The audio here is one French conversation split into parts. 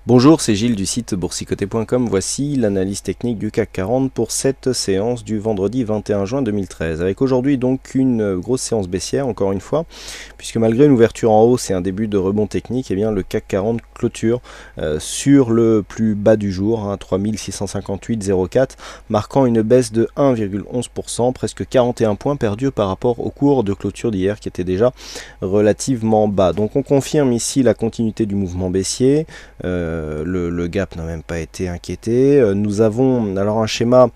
Bonjour, c'est Gilles du site boursicoté.com. Voici l'analyse technique du CAC 40 pour cette séance du vendredi 21 juin 2013. Avec aujourd'hui donc une grosse séance baissière, encore une fois, puisque malgré une ouverture en hausse et un début de rebond technique, eh bien, le CAC 40 clôture sur le plus bas du jour, 3658,04, marquant une baisse de 1,11%, presque 41 points perdus par rapport au cours de clôture d'hier qui était déjà relativement bas. Donc on confirme ici la continuité du mouvement baissier. Le gap n'a même pas été inquiété. Nous avons alors un schéma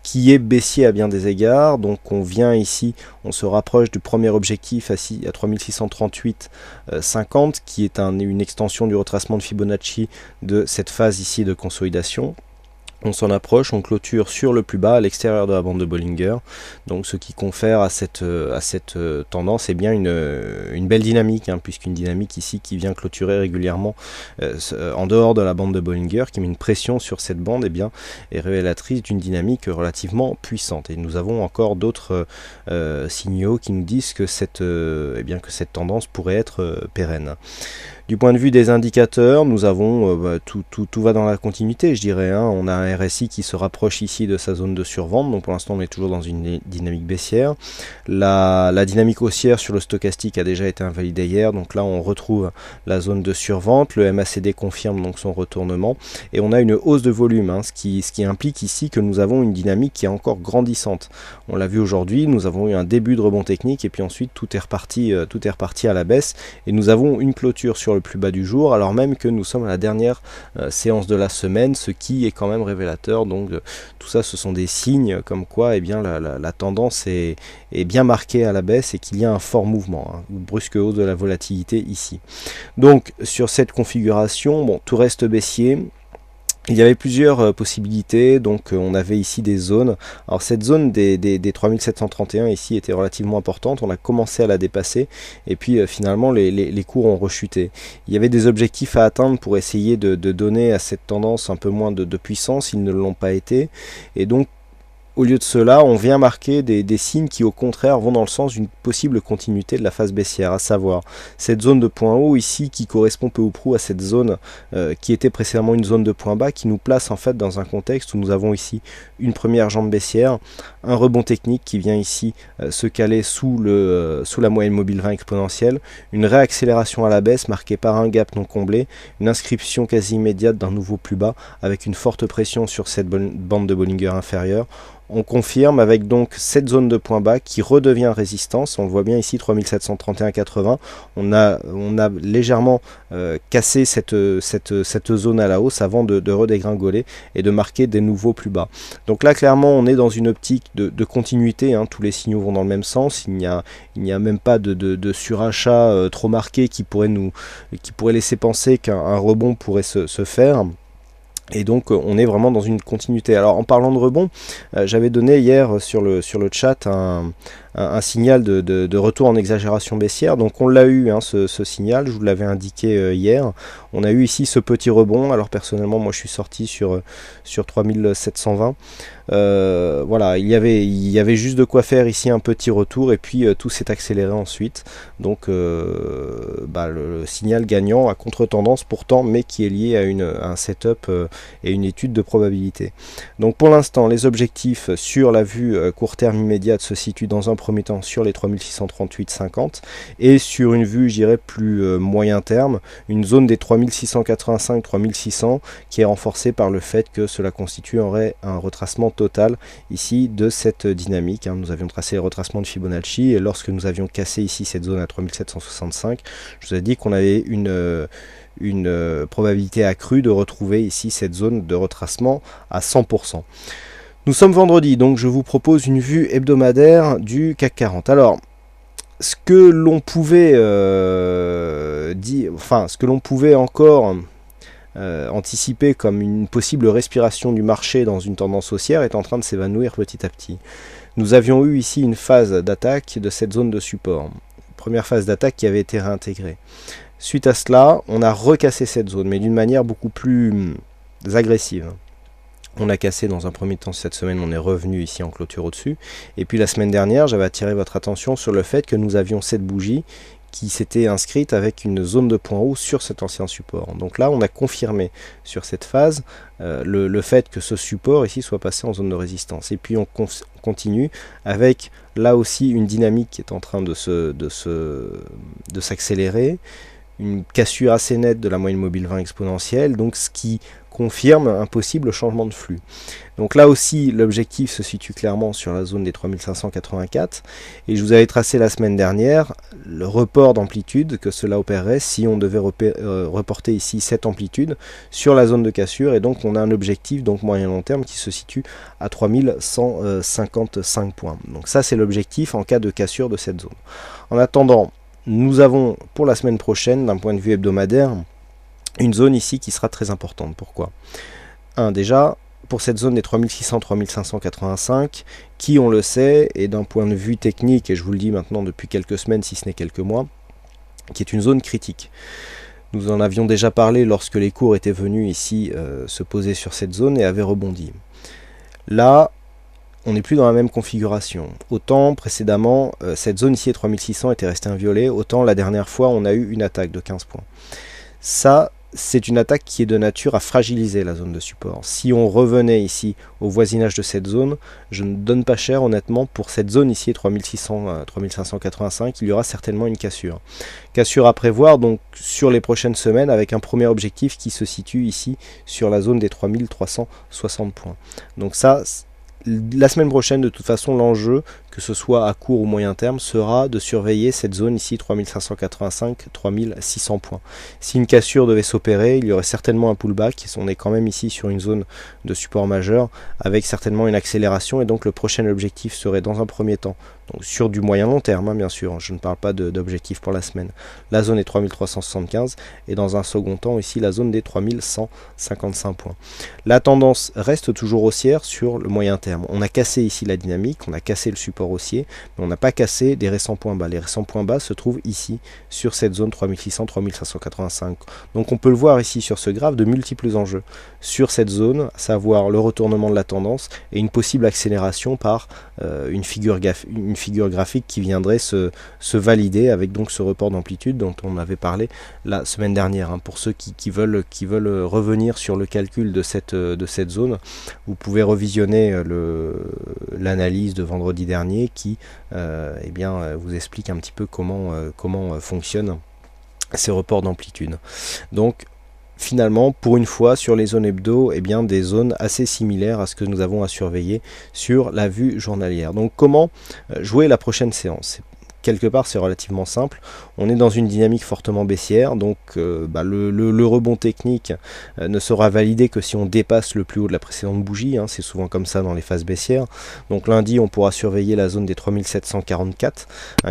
qui est baissier à bien des égards. Donc on vient ici, on se rapproche du premier objectif à 3638,50 qui est une extension du retracement de Fibonacci de cette phase ici de consolidation. On s'en approche, on clôture sur le plus bas à l'extérieur de la bande de Bollinger, donc ce qui confère à cette tendance bien une belle dynamique, puisqu'une dynamique ici qui vient clôturer régulièrement en dehors de la bande de Bollinger, qui met une pression sur cette bande, est révélatrice d'une dynamique relativement puissante. Et nous avons encore d'autres signaux qui nous disent que cette tendance pourrait être pérenne. Du point de vue des indicateurs, nous avons tout va dans la continuité, je dirais. On a un RSI qui se rapproche ici de sa zone de survente, donc pour l'instant on est toujours dans une dynamique baissière. La dynamique haussière sur le stochastique a déjà été invalidée hier, donc là on retrouve la zone de survente. Le MACD confirme donc son retournement et on a une hausse de volume, ce qui implique ici que nous avons une dynamique qui est encore grandissante. On l'a vu aujourd'hui, nous avons eu un début de rebond technique et puis ensuite tout est reparti à la baisse et nous avons une clôture sur le plus bas du jour, alors même que nous sommes à la dernière séance de la semaine, ce qui est quand même révélateur. Donc tout ça, ce sont des signes comme quoi la tendance est bien marquée à la baisse et qu'il y a un fort mouvement, une brusque hausse de la volatilité ici. Donc sur cette configuration, tout reste baissier. Il y avait plusieurs possibilités, donc on avait ici des zones. Alors cette zone des 3731 ici était relativement importante, on a commencé à la dépasser et puis finalement les cours ont rechuté. Il y avait des objectifs à atteindre pour essayer de donner à cette tendance un peu moins de puissance, ils ne l'ont pas été et donc au lieu de cela, on vient marquer des signes qui au contraire vont dans le sens d'une possible continuité de la phase baissière, à savoir cette zone de point haut ici qui correspond peu ou prou à cette zone qui était précédemment une zone de point bas, qui nous place en fait dans un contexte où nous avons ici une première jambe baissière, un rebond technique qui vient ici se caler sous la moyenne mobile 20 exponentielle, une réaccélération à la baisse marquée par un gap non comblé, une inscription quasi immédiate d'un nouveau plus bas avec une forte pression sur cette bande de Bollinger inférieure. On confirme avec donc cette zone de point bas qui redevient résistance. On le voit bien ici, 3731,80. On a légèrement cassé cette zone à la hausse avant de redégringoler et de marquer des nouveaux plus bas. Donc là, clairement, on est dans une optique de continuité. Tous les signaux vont dans le même sens. Il n'y a même pas de surachat trop marqué qui pourrait laisser penser qu'un rebond pourrait se faire. Et donc on est vraiment dans une continuité. Alors en parlant de rebond, j'avais donné hier sur le chat un signal de retour en exagération baissière. Donc on l'a eu, ce signal, je vous l'avais indiqué hier. On a eu ici ce petit rebond. Alors personnellement, moi je suis sorti sur 3720. Voilà, il y avait juste de quoi faire ici un petit retour et puis tout s'est accéléré ensuite. Donc le signal gagnant à contre-tendance pourtant, mais qui est lié à un setup et une étude de probabilité. Donc pour l'instant, les objectifs sur la vue court terme immédiate se situent dans un premier temps sur les 3638,50 et sur une vue, je dirais, plus moyen terme, une zone des 3685-3600 qui est renforcée par le fait que cela constituerait un retracement total ici de cette dynamique. Nous avions tracé le retracement de Fibonacci et lorsque nous avions cassé ici cette zone à 3765, je vous ai dit qu'on avait une probabilité accrue de retrouver ici cette zone de retracement à 100%. Nous sommes vendredi, donc je vous propose une vue hebdomadaire du CAC 40. Alors, ce que l'on pouvait encore anticiper comme une possible respiration du marché dans une tendance haussière est en train de s'évanouir petit à petit. Nous avions eu ici une phase d'attaque de cette zone de support. Première phase d'attaque qui avait été réintégrée. Suite à cela, on a recassé cette zone, mais d'une manière beaucoup plus agressive. On a cassé dans un premier temps cette semaine, on est revenu ici en clôture au-dessus. Et puis la semaine dernière, j'avais attiré votre attention sur le fait que nous avions cette bougie qui s'était inscrite avec une zone de point haut sur cet ancien support. Donc là on a confirmé sur cette phase le fait que ce support ici soit passé en zone de résistance. Et puis on continue avec là aussi une dynamique qui est en train de s'accélérer, une cassure assez nette de la moyenne mobile 20 exponentielle, donc ce qui confirme un possible changement de flux. Donc là aussi l'objectif se situe clairement sur la zone des 3584, et je vous avais tracé la semaine dernière le report d'amplitude que cela opérerait si on devait reporter ici cette amplitude sur la zone de cassure, et donc on a un objectif donc moyen long terme qui se situe à 3155 points. Donc ça c'est l'objectif en cas de cassure de cette zone. En attendant, nous avons pour la semaine prochaine, d'un point de vue hebdomadaire, une zone ici qui sera très importante. Pourquoi ? Déjà, pour cette zone des 3600-3585, qui, on le sait, est d'un point de vue technique, et je vous le dis maintenant depuis quelques semaines, si ce n'est quelques mois, qui est une zone critique. Nous en avions déjà parlé lorsque les cours étaient venus ici se poser sur cette zone et avaient rebondi. Là, on n'est plus dans la même configuration. Autant précédemment, cette zone ici, 3600, était restée inviolée, autant la dernière fois, on a eu une attaque de 15 points. Ça, c'est une attaque qui est de nature à fragiliser la zone de support. Si on revenait ici au voisinage de cette zone, je ne donne pas cher honnêtement pour cette zone ici, 3585, il y aura certainement une cassure. Cassure à prévoir donc sur les prochaines semaines avec un premier objectif qui se situe ici sur la zone des 3360 points. Donc ça, la semaine prochaine, de toute façon, l'enjeu, que ce soit à court ou moyen terme, sera de surveiller cette zone ici, 3585-3600 points. Si une cassure devait s'opérer, il y aurait certainement un pullback. On est quand même ici sur une zone de support majeur, avec certainement une accélération, et donc le prochain objectif serait dans un premier temps, donc sur du moyen long terme, je ne parle pas d'objectif pour la semaine, la zone est 3375, et dans un second temps ici la zone des 3155 points. La tendance reste toujours haussière sur le moyen terme. On a cassé ici la dynamique, on a cassé le support haussier, mais on n'a pas cassé des récents points bas. Les récents points bas se trouvent ici sur cette zone 3600-3585. Donc on peut le voir ici sur ce graphe, de multiples enjeux sur cette zone, à savoir le retournement de la tendance et une possible accélération par une figure graphique qui viendrait se valider avec donc ce report d'amplitude dont on avait parlé la semaine dernière. Pour ceux qui veulent revenir sur le calcul de cette zone, vous pouvez revisionner l'analyse de vendredi dernier qui vous explique un petit peu comment fonctionnent ces reports d'amplitude. Donc finalement, pour une fois, sur les zones hebdo, des zones assez similaires à ce que nous avons à surveiller sur la vue journalière. Donc comment jouer la prochaine séance ? Quelque part c'est relativement simple, on est dans une dynamique fortement baissière, donc le rebond technique ne sera validé que si on dépasse le plus haut de la précédente bougie, c'est souvent comme ça dans les phases baissières. Donc lundi on pourra surveiller la zone des 3744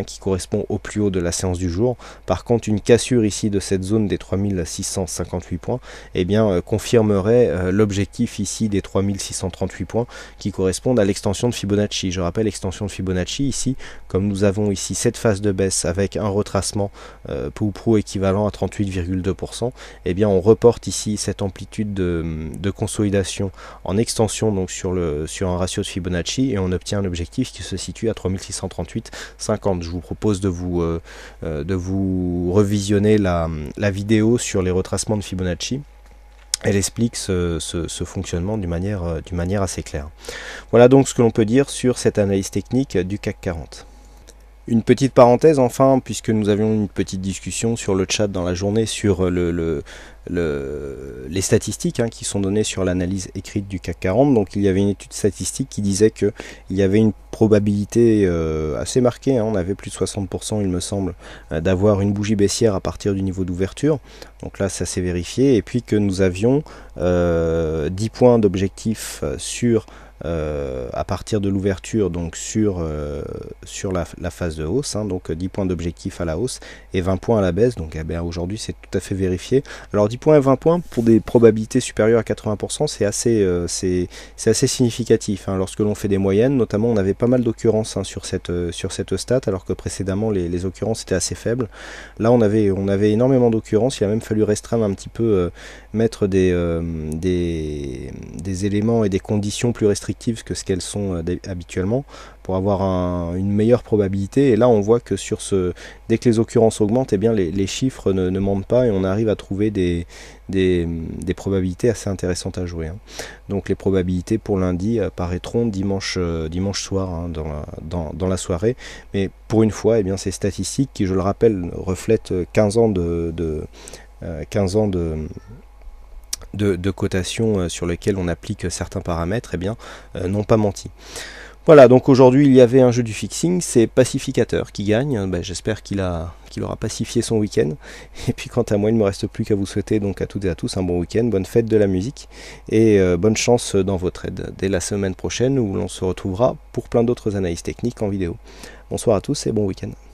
qui correspond au plus haut de la séance du jour. Par contre une cassure ici de cette zone des 3658 points confirmerait l'objectif ici des 3638 points qui correspondent à l'extension de Fibonacci. Je rappelle, l'extension de Fibonacci ici, comme nous avons ici cette phase de baisse avec un retracement POU-PRO équivalent à 38,2%, on reporte ici cette amplitude de consolidation en extension donc sur un ratio de Fibonacci, et on obtient un objectif qui se situe à 3638,50. Je vous propose de vous revisionner la vidéo sur les retracements de Fibonacci. Elle explique ce fonctionnement d'une manière assez claire. Voilà donc ce que l'on peut dire sur cette analyse technique du CAC 40. Une petite parenthèse enfin, puisque nous avions une petite discussion sur le chat dans la journée sur les statistiques qui sont données sur l'analyse écrite du CAC 40. Donc il y avait une étude statistique qui disait qu'il y avait une probabilité assez marquée, on avait plus de 60% il me semble, d'avoir une bougie baissière à partir du niveau d'ouverture. Donc là ça s'est vérifié, et puis que nous avions 10 points d'objectif sur à partir de l'ouverture, donc sur la phase de hausse, donc 10 points d'objectif à la hausse et 20 points à la baisse. Donc aujourd'hui c'est tout à fait vérifié. Alors 10 points et 20 points pour des probabilités supérieures à 80%, c'est assez significatif. Lorsque l'on fait des moyennes, notamment on avait pas mal d'occurrences sur cette stat, alors que précédemment les occurrences étaient assez faibles. Là on avait énormément d'occurrences, il a même fallu restreindre un petit peu, mettre des éléments et des conditions plus restrictives restrictives que ce qu'elles sont habituellement, pour avoir une meilleure probabilité. Et là on voit que dès que les occurrences augmentent, eh bien les chiffres ne mentent pas et on arrive à trouver des probabilités assez intéressantes à jouer. Donc les probabilités pour lundi apparaîtront dimanche soir dans la soirée. Mais pour une fois, eh bien, ces statistiques qui, je le rappelle, reflètent 15 ans de cotation sur lesquelles on applique certains paramètres, eh bien, n'ont pas menti. Voilà, donc aujourd'hui il y avait un jeu du fixing, c'est Pacificateur qui gagne. J'espère qu'il aura pacifié son week-end. Et puis quant à moi, il ne me reste plus qu'à vous souhaiter donc à toutes et à tous un bon week-end, bonne fête de la musique et bonne chance dans votre aide dès la semaine prochaine où l'on se retrouvera pour plein d'autres analyses techniques en vidéo. Bonsoir à tous et bon week-end.